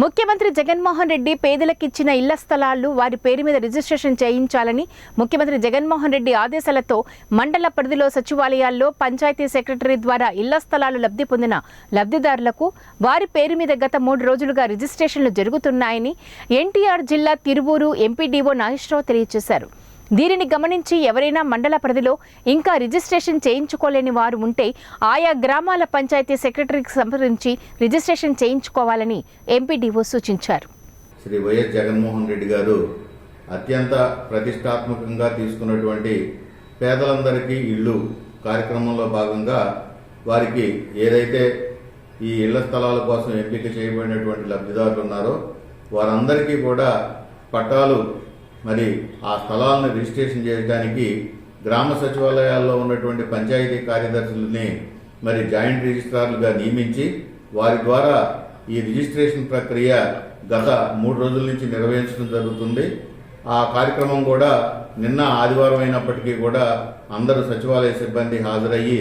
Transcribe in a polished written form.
ముఖ్యమంత్రి జగన్మోహన్ రెడ్డి పేదలకిచ్చిన ఇళ్ల స్థలాలు వారి పేరు మీద రిజిస్ట్రేషన్ చేయించాలని ముఖ్యమంత్రి జగన్మోహన్ రెడ్డి ఆదేశాలతో మండల పరిధిలో సచివాలయాల్లో పంచాయతీ సెక్రటరీ ద్వారా ఇళ్ల స్థలాలు లబ్ధి పొందిన లబ్ధిదారులకు వారి పేరు మీద గత 3 రోజులుగా రిజిస్ట్రేషన్లు జరుగుతున్నాయని ఎన్టీఆర్ జిల్లా తిరువూరు ఎంపీడీఓ నాగేశ్వరరావు తెలియజేశారు. దీనిని గమనించి ఎవరైనా మండల పరిధిలో ఇంకా రిజిస్ట్రేషన్ చేయించుకోలేని వారు ఉంటే ఆయా గ్రామాల పంచాయతీ సెక్రటరీకి సంప్రదించి రిజిస్ట్రేషన్ చేయించుకోవాలని ఎంపీడీఓ సూచించారు. శ్రీ వైఎస్ జగన్మోహన్ రెడ్డి గారు అత్యంత ప్రతిష్టాత్మకంగా తీసుకున్నటువంటి పేదలందరికీ ఇళ్ళు కార్యక్రమంలో భాగంగా వారికి ఏదైతే ఈ ఇళ్ల స్థలాల కోసం ఎంపిక చేయబడినటువంటి లబ్ధిదారులు ఉన్నారో వారందరికీ కూడా పట్టాలు మరి ఆ స్థలాలను రిజిస్ట్రేషన్ చేయడానికి గ్రామ సచివాలయాల్లో ఉన్నటువంటి పంచాయతీ కార్యదర్శులని మరి జాయింట్ రిజిస్ట్రార్లుగా నియమించి వారి ద్వారా ఈ రిజిస్ట్రేషన్ ప్రక్రియ గత 3 రోజుల నుంచి నిర్వహించడం జరుగుతుంది. ఆ కార్యక్రమం కూడా నిన్న ఆదివారం అయినప్పటికీ కూడా అందరూ సచివాలయ సిబ్బంది హాజరయ్యి